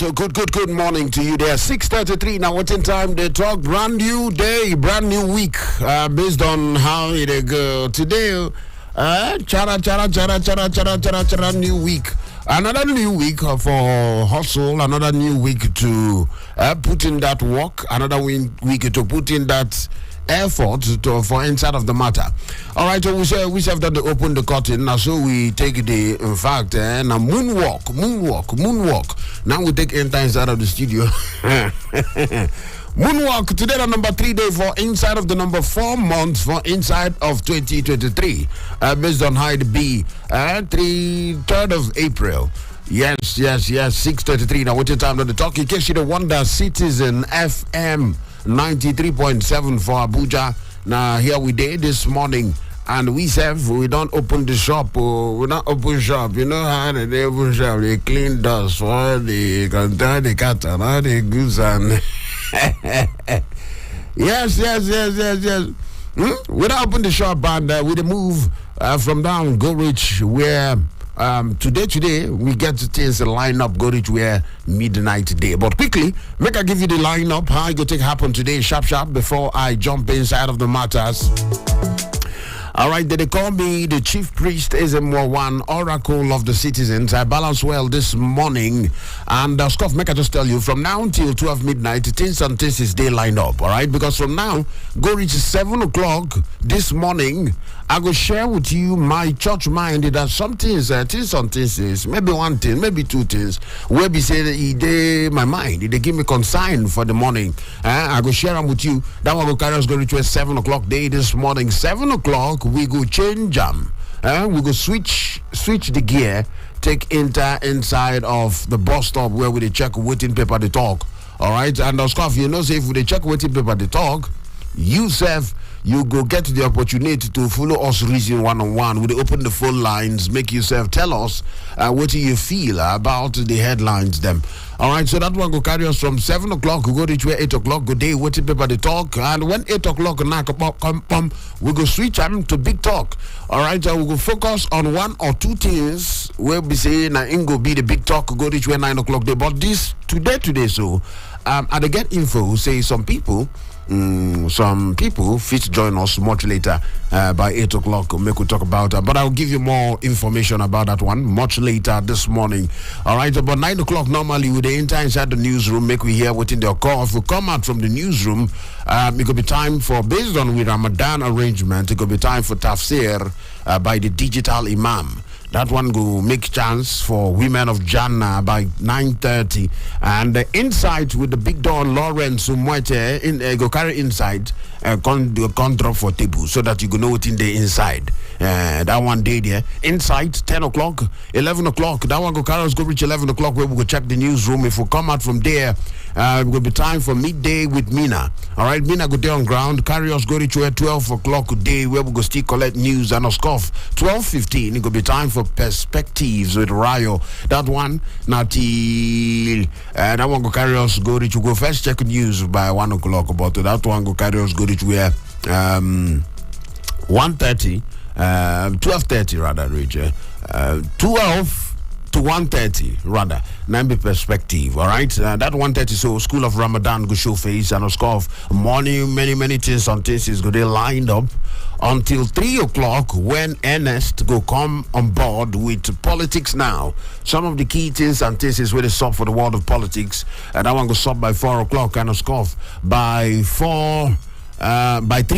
right, good morning to you there. 6:33 now. What's in time? They talk brand new day, brand new week, based on how it go today. New week. Another new week for hustle. Another new week to put in that work. Another week to put in that effort for inside of the matter. All right, so we have that to open the curtain. Now, so we take the, in fact, now moonwalk. Now we take enter inside of the studio. Moonwalk today, the number 3 day for inside of the number 4 months for inside of 2023, based on how it be 3rd of April. Yes, 6:33. Now, what's your time on the talk? In case you don't wonder, Citizen FM 93.7 for Abuja. Now, here we did this morning. And we don't open the shop. We don't open shop. You know how they open shop? They clean dust for the contain the cat and all the goods and yes. We don't open the shop and we move from down go reach where today we get things line up go reach where midnight today. But quickly, make I give you the line up how it go take happen today sharp before I jump inside of the matters. All right, they call me the chief priest, Ezemmuo, one oracle of the citizens. I balance well this morning. And Scoff, make I just tell you, from now until 12 midnight, things and things is day lined up, all right? Because from now, go reach 7 o'clock this morning, I go share with you my church mind that some things, things and things is, maybe one thing, maybe two things, where be say they my mind, they give me consign for the morning. I go share them with you. That one go carry us go reach 7 o'clock day this morning. 7 o'clock, we go change them. We go switch the gear, take inside of the bus stop where we check waiting paper they talk. All right, and Scoff, you know, say if we check waiting paper they talk, you go get the opportunity to follow us reason one-on-one. We open the phone lines, make yourself tell us what do you feel about the headlines them. All right, so that one go carry us from 7 o'clock, we go reach where 8 o'clock, go day, waiting paper they talk, and when 8 o'clock knock we go switch them to big talk. All right, we go focus on one or two things where we say now go be the big talk, go reach where 9 o'clock day. But this today, so I get info, say some people fit join us much later by 8 o'clock. Make we talk about that, but I'll give you more information about that one much later this morning. All right, about 9 o'clock normally with the enter inside the newsroom, make we hear what's in the call. If we come out from the newsroom, it could be time for, based on with Ramadan arrangement, it could be time for tafsir by the digital imam. That one go make chance for Women of Jannah by 9:30. And the insight with the big Don Lawrence Umwete go carry inside con drop for table so that you go know what's in the inside. That one day there. Insight 10 o'clock, 11 o'clock. That one go carry us go reach 11 o'clock where we go check the newsroom. If we come out from there, it will be time for midday with Mina. All right, Mina go there on ground, carry us go reach where 12 o'clock day where we go still collect news and a scoff. 12:15 it will be time for perspectives with Rayo. That one now till that one go carry us go reach. We go first check news by 1 o'clock, but that one go carry us go reach where 1:30 12:30 rather reach 12 to 1:30 rather. Nambi perspective. All right, that 1:30 so School of Ramadan go show face and of course morning many things and things is go they lined up until 3 o'clock when Ernest go come on board with politics now. Some of the key things and things is where they stop for the world of politics, and that one go stop by 4 o'clock and of course by 3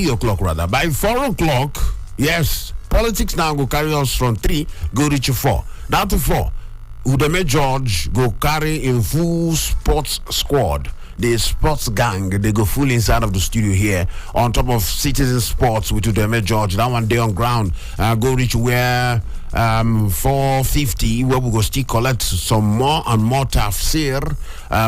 o'clock rather. By 4 o'clock, yes, politics now go carry us from 3 go reach 4. Down to 4. Udeme George go carry in full sports squad. The sports gang, they go full inside of the studio here on top of Citizen Sports with Udeme George. That one day on ground, go reach where 4:50 where we go still collect some more and more tafsir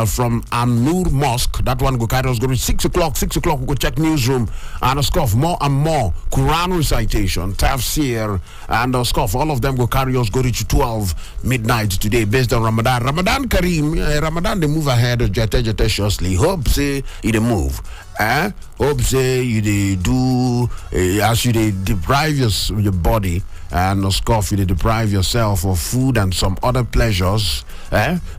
from An-Nur Mosque. That one go carry us go reach 6 o'clock. 6 o'clock we go check newsroom and scoff more and more Quran recitation, tafsir and scoff. All of them go carry us go reach 12 midnight today based on Ramadan. Ramadan Kareem, Ramadan they move ahead jete. Hope say it move. Hope say you they do as you they deprive your body and scoff, you deprive yourself of food and some other pleasures,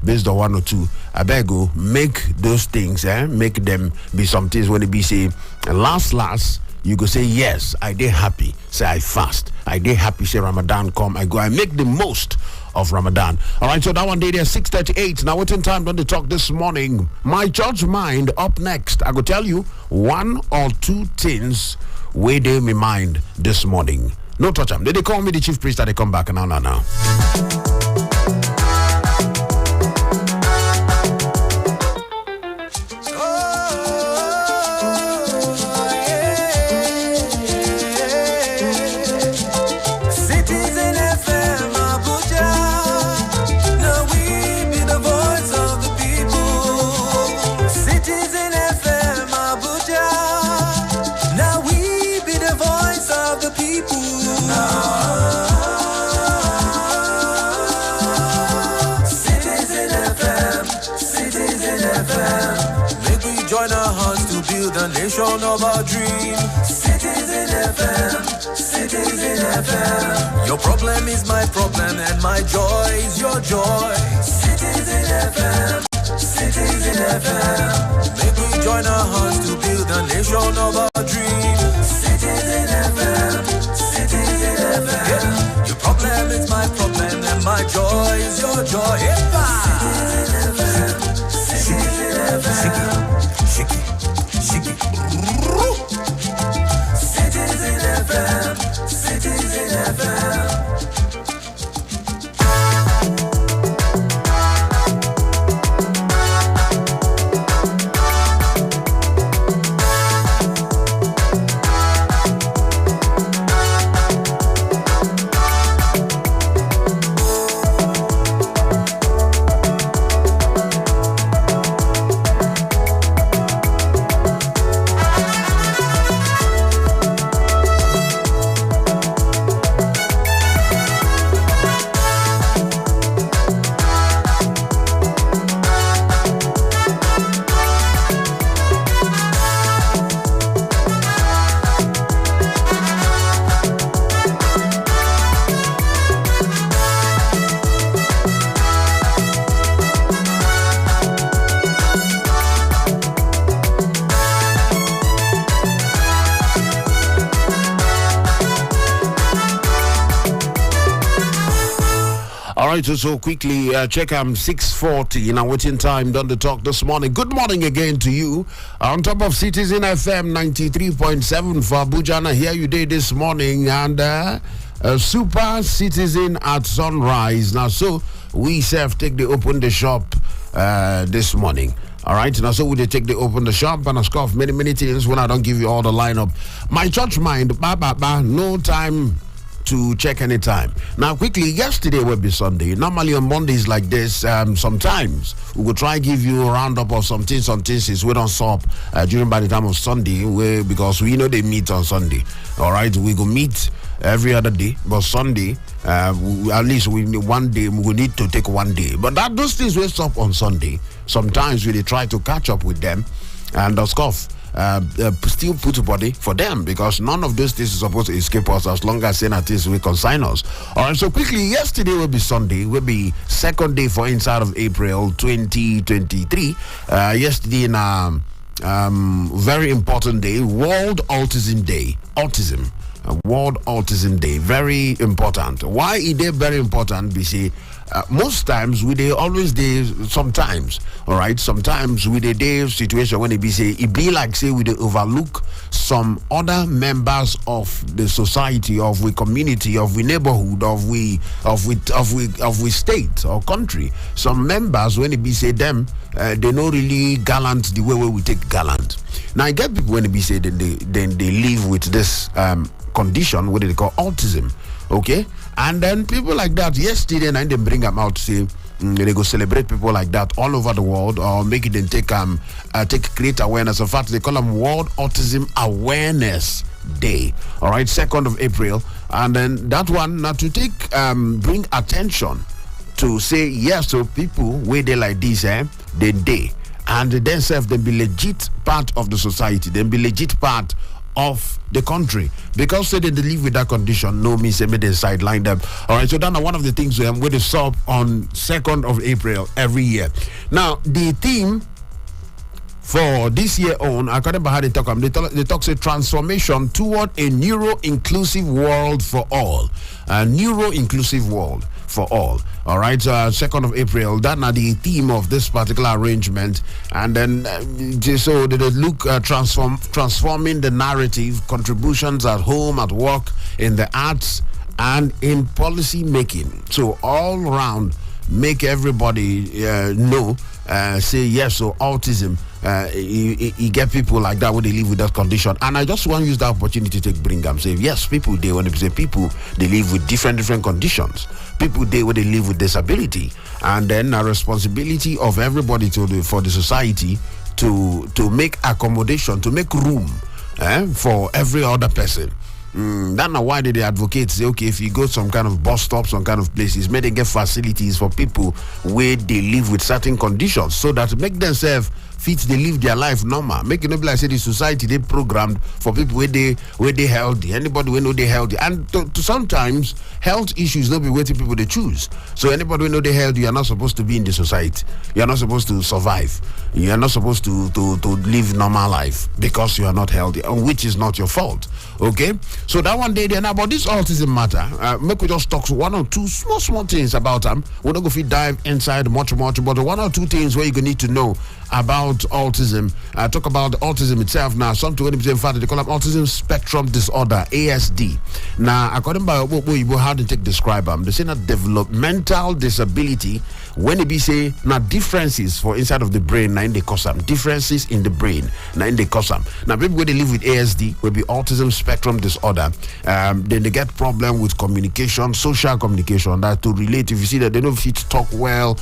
based on one or two. I beg you, make those things, make them be some things when it be say, last, you go say, yes, I did happy, say I fast. I did happy, say Ramadan come, I go, I make the most of Ramadan. All right, so that one day there, 6:38. Now, waiting time on the talk this morning. My church mind up next. I go tell you one or two things where they me mind this morning. No touch them. They call me the chief priest that they come back now. Citizen FM Abuja, now we be the voice of the people. Citizen FM Abuja, now we be the voice of the people. Citizen FM, make we join our hearts to build a nation of our dream. Citizen FM, your problem is my problem and my joy is your joy. Citizen FM, make we join our hearts to build a nation of our dream. Citizen FM, yeah. Your problem is my problem and my joy is your joy. Citizen FM, shake it. Citizen FM. All right, so quickly check 6:40 in our waiting time done the talk this morning. Good morning again to you on top of Citizen FM 93.7 for Abuja. And here you did this morning, and Super Citizen at sunrise. Now, so we take open the shop this morning. All right, now so we take the open the shop and scoff many things when I don't give you all the lineup. My church mind, no time to check any time. Now, quickly, yesterday will be Sunday. Normally on Mondays like this, sometimes we will try give you a roundup of some things we don't stop during by the time of Sunday, because we know they meet on Sunday. All right, we go meet every other day, but Sunday, at least we need one day. We need to take one day. But those things will stop on Sunday. Sometimes we try to catch up with them and scoff. Still put a body for them, because none of those things is supposed to escape us as long as things will consign us. All right, so quickly, yesterday will be Sunday, will be second day for inside of April 2023. Yesterday in a very important day, World Autism Day. World Autism Day, very important. Why is it very important? We say most times we they always they sometimes, all right, sometimes with the day situation when it be say it be like say we they overlook some other members of the society, of we community, of we neighborhood, of we state or country. Some members when it be say them they not really gallant the way we take gallant. Now I get people when it be say then they live with this condition, what they call autism, okay? And then people like that, yesterday night they bring them out to say they go celebrate people like that all over the world, or make it and take create awareness. In fact, they call them World Autism Awareness Day. All right, 2nd of April, and then that one now to take bring attention to say yes to people where they like this, they and themselves they be legit part of the society, they be legit part of the country because say they live with that condition. No means they sideline them. All right, so that's one of the things we're going to solve on 2nd of April every year. Now the theme for this year on, according to how they talk say transformation toward a neuro-inclusive world for all. A neuro-inclusive world for all. All right, 2nd of April, that's the theme of this particular arrangement. And then, so they look transforming the narrative, contributions at home, at work, in the arts, and in policy making. So all around, make everybody know, say yes, so autism, you get people like that when they live with that condition. And I just want to use that opportunity to bring them, say yes, people they when they say people they live with different conditions. People they when they live with disability, and then a responsibility of everybody for the society to make accommodation, to make room for every other person. That's not why they advocate say okay, if you go some kind of bus stop, some kind of places, may they get facilities for people where they live with certain conditions, so that make themselves fit they live their life normal. Make it not be like say the society they programmed for people where they healthy. Anybody we know they healthy, and to sometimes health issues don't be waiting people they choose. So anybody we know they healthy, you are not supposed to be in the society. You are not supposed to survive. You are not supposed to live normal life because you are not healthy, which is not your fault. Okay, so that one day there now. But this autism matter, make we just talk one or two small things about them. We're not going to dive inside much, but one or two things where you gonna need to know about autism. Talk about autism itself now. Some 20% fact they call it autism spectrum disorder (ASD). Now, according to how they describe them, they say that developmental disability when they be say now differences for inside of the brain. Now in the cause them differences in the brain. Now in the cause them. Now people when they live with ASD will be autism spectrum disorder. Then they get problem with communication, social communication. That to relate, if you see that they don't fit talk well,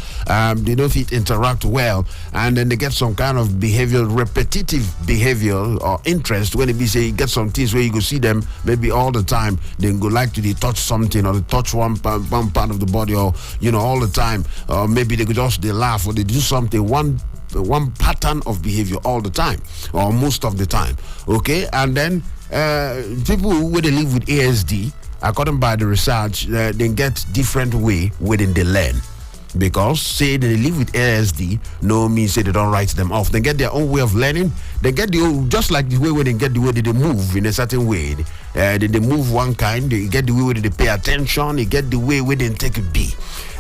they don't fit interact well, and then they get some kind of repetitive behavior or interest when they be say you get some things where you go see them maybe all the time, then go like to they touch something or they touch one part of the body, or all the time, or maybe they could just they laugh or they do something one pattern of behavior all the time or most of the time. Okay, and then people who they live with ASD, according by the research, they get different way within they learn. Because say they live with ASD, no means say they don't write them off. They get their own way of learning. They get just like the way where they get the way that they move in a certain way. They move one kind. They get the way where they pay attention. They get the way where they take a B.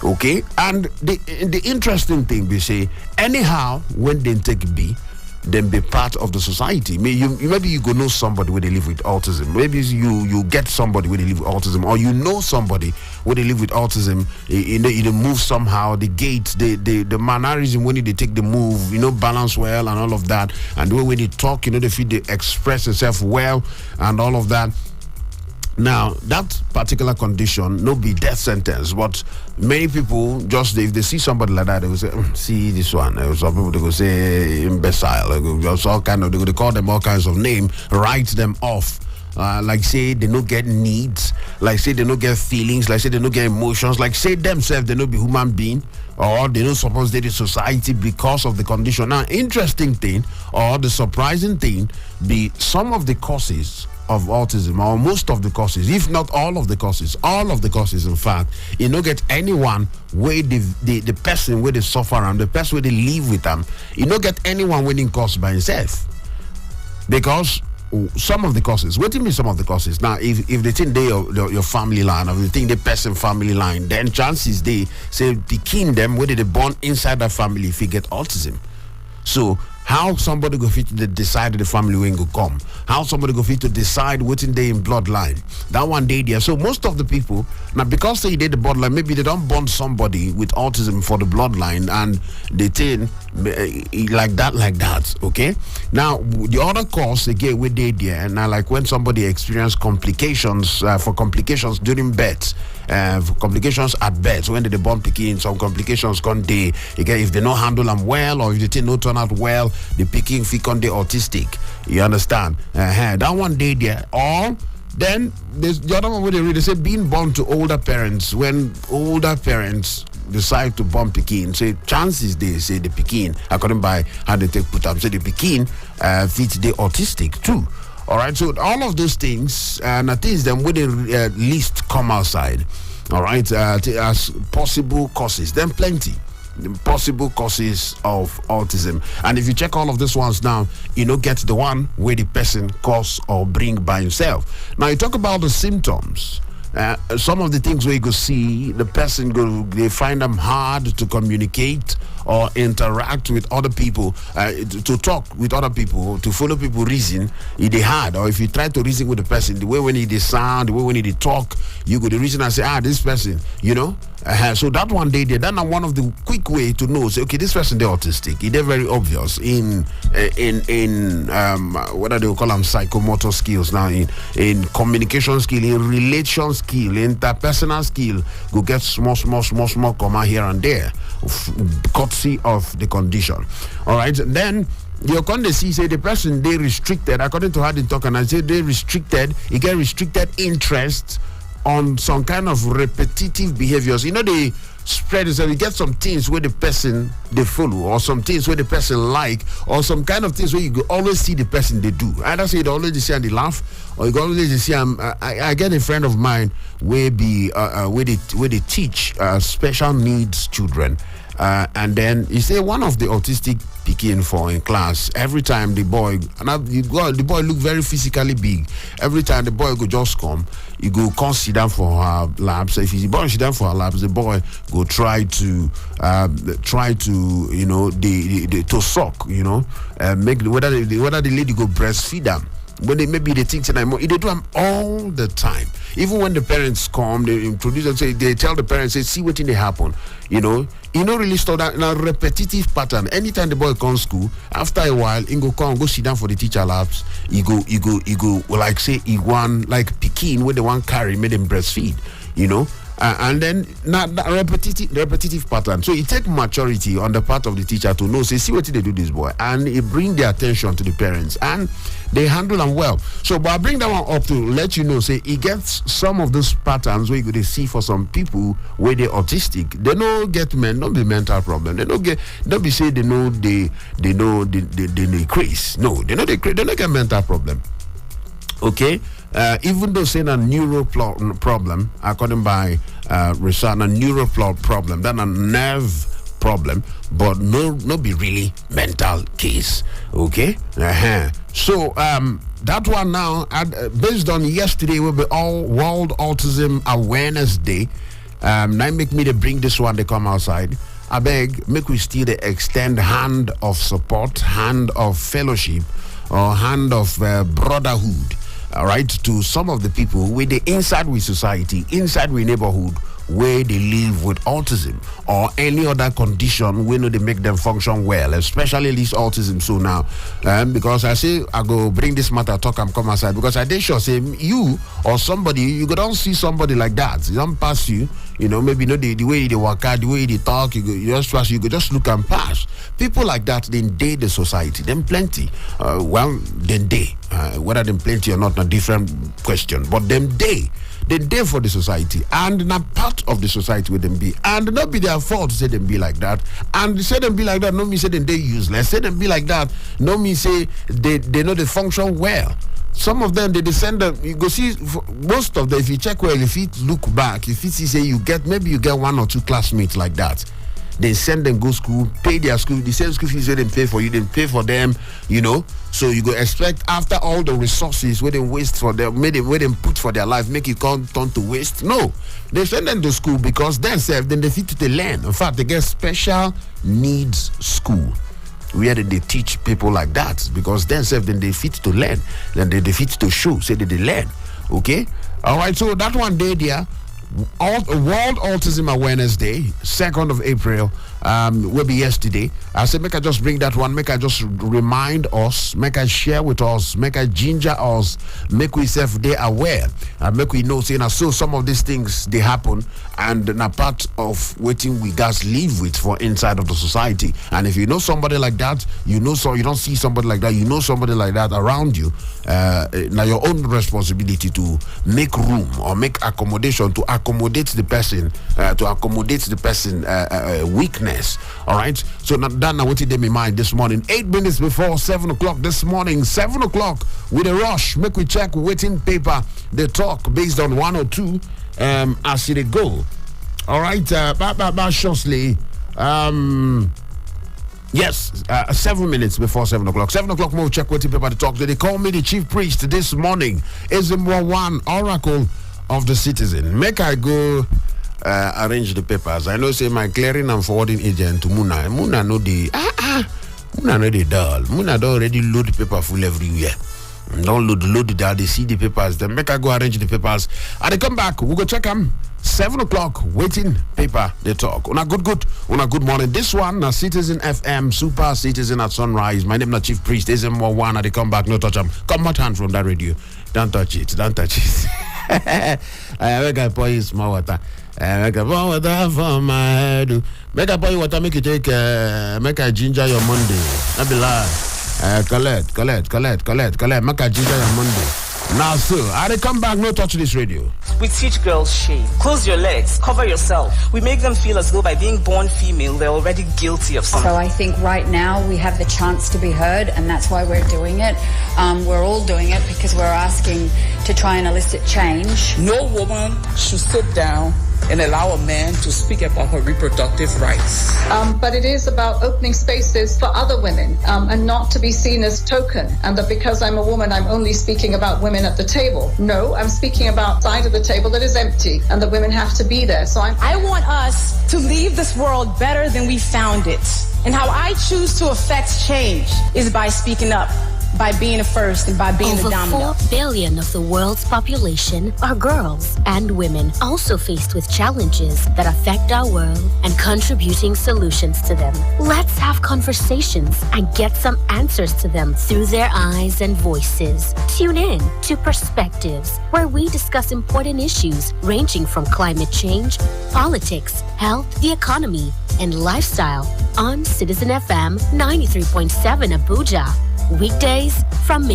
Okay, and the interesting thing we say anyhow when they take a B, then be part of the society. Maybe you go know somebody where they live with autism. Maybe you get somebody where they live with autism, or you know somebody where they live with autism. They move somehow, the gait, the mannerism when they take the move, balance well and all of that, and the way when they talk, they feel they express themselves well and all of that. Now, that particular condition, no be death sentence, but many people just, if they see somebody like that, they will say, see this one. Some people, they will say imbecile. They call them all kinds of names, write them off. Like say they don't get needs, like say they don't get feelings, like say they don't get emotions, like say themselves they don't be human being, or they don't suppose they the society because of the condition. Now, interesting thing, or the surprising thing, be some of the causes of autism, or most of the causes, if not all of the causes, in fact, you don't get anyone where the person where they suffer and the person where they live with them, you don't get anyone winning cause by himself. Because some of the causes, what do you mean some of the causes? Now, if they think they your family line, or if they think the person family line, then chances they say the king them whether they born inside that family if you get autism. So how somebody go fit to decide the family when go come? How somebody go fit to decide what's in their bloodline? That one day there. So most of the people now, because they did the bloodline, maybe they don't born somebody with autism for the bloodline, and they think like that. Okay. Now the other cause again we did there. Now like when somebody experience complications for complications during birth. For complications at birth, so when they born picking, some complications can they again if they don't handle them well, or if they think no turn out well, the picking fee on the autistic. You understand? That one day there. Or then there's the other one where they say being born to older parents. When older parents decide to born picking, say chances they say the picking according by how they take put up. So the picking fits the autistic too. All right, so all of those things, and things them when they least come outside. All right, as possible causes, then plenty. The possible causes of autism, and if you check all of these ones now, get the one where the person cause or bring by himself. Now you talk about the symptoms. Some of the things where you could see the person they find them hard to communicate or interact with other people, to talk with other people, to follow people reason, it is hard. Or if you try to reason with the person, the way when they sound, the way when they talk, you go the reason and say, this person, so that one day that's one of the quick way to know, say, okay, this person they're autistic. They're very obvious in what do they call them, psychomotor skills now, in communication skill, in relation skill, interpersonal skill, go get small comma here and there, courtesy of the condition. All right, then you're going to see, say, the person they restricted, according to how they talk, and I say they restricted, you get restricted interest on some kind of repetitive behaviors. They spread it, so you get some things where the person they follow, or some things where the person like, or some kind of things where you always see the person they do. Either say you always see and they laugh, or you always see I get a friend of mine where they teach special needs children. And then you say one of the autistic picking for in class, every time the boy look very physically big. Every time the boy go just come, you go come sit down for her lap. So if the boy sit down for her lap, the boy go try to to suck, make whether the lady go breastfeed them. When they think tonight, they do them all the time. Even when the parents come, they introduce and say, they tell the parents, say, see what they happen. Really start that in a repetitive pattern. Anytime the boy comes to school, after a while, he go sit down for the teacher laps. He go like say he want like Pekin where they want carry, made him breastfeed. And then not that repetitive pattern. So it take maturity on the part of the teacher to know, say, see what they do this boy, and it bring their attention to the parents, and they handle them well. So, but I bring that one up to let you know, say, it gets some of those patterns where you could see for some people where they're autistic. They don't get don't be mental problem. They don't be say they craze. No, they don't get mental problem. Okay. Even though saying a neuro problem, according by research, a neuro problem, then a nerve problem, but no be really mental case. Okay. So that one now, based on yesterday, will be all World Autism Awareness Day. Now make me to bring this one to come outside. I beg, make we still extend hand of support, hand of fellowship, or hand of brotherhood. All right, to some of the people where they inside with society, inside with neighborhood, where they live with autism or any other condition where they make them function well, especially this autism. So now, because I say I go bring this matter talk and come outside, because I did sure say you or somebody, you go don't see somebody like that, you don't pass you, maybe the way they work out, the way they talk, you just pass, you go just look and pass. People like that, then they the society, them plenty. Then they, whether them plenty or not, a different question, but them they for the society, and not part of the society with them be, and not be their fault to say them be like that, and say them be like that, no me say them they useless, say them be like that, no me say they know they function well. Some of them, they descend, you go see, most of them, if you check well, if you look back, if you see, say you get one or two classmates like that, they send them go school, pay their school, the same school fees they didn't pay for you, didn't pay for them, so you go expect after all the resources where they waste for them, where they put for their life, make it turn to waste. No, they send them to school because themselves, then they fit to learn. In fact, they get special needs school where they teach people like that, because themselves, then they fit to learn, then they fit to show, say that they learn. Okay, all right, so that one day there, World Autism Awareness Day, 2nd of April, will be yesterday. I said, make I just bring that one, make I just remind us, make I share with us, make I ginger us, make we self they aware, and make we know, saying, so some of these things they happen, and na part of waiting we guys live with for inside of the society. And if you know somebody like that, you don't see somebody like that, you know somebody like that around you, now your own responsibility to make room or make accommodation to accommodate the person, weakness. All right. So that now what did in mind this morning? 8 minutes before 7 o'clock this morning. 7 o'clock with a rush. Make we check waiting paper. They talk based on 102 as it go. All right. Shortly. Yes, 7 minutes before 7 o'clock. 7 o'clock, more check waiting paper to talk. They call me the chief priest this morning. Ezemmuo one oracle of the citizen. Make I go arrange the papers. I know say my clearing and forwarding agent to Muna. Muna know the Muna know the dull. Muna don't already load the paper full everywhere. Don't load it down. They see the papers. Then make I go arrange the papers. And they come back. We go check them. 7 o'clock, waiting paper, they talk. Una good morning. This one, Citizen FM, Super Citizen at Sunrise. My name is Chief Priest. Ezemmuo one, and they come back, no touch them. Come out hand from that radio. Don't touch it. I make I pour you small water. Make I pour water for my head. Make I pour you water, make you take, make I ginger your Monday. Not be lie. Collect. Make I ginger your Monday. Now, sir, I come back, no touch this radio. We teach girls shame. Close your legs, cover yourself. We make them feel as though by being born female, they're already guilty of something. So I think right now we have the chance to be heard, and that's why we're doing it. We're all doing it because we're asking to try and elicit change. No woman should sit down and allow a man to speak about her reproductive rights. But it is about opening spaces for other women and not to be seen as token, and that because I'm a woman, I'm only speaking about women at the table. No, I'm speaking about side of the table that is empty and that women have to be there. So I want us to leave this world better than we found it. And how I choose to affect change is by speaking up, by being the first, and by being the dominant. Over 4 billion of the world's population are girls and women, also faced with challenges that affect our world and contributing solutions to them. Let's have conversations and get some answers to them through their eyes and voices. Tune in to Perspectives, where we discuss important issues ranging from climate change, politics, health, the economy, and lifestyle on Citizen FM 93.7 Abuja. Weekdays from midnight.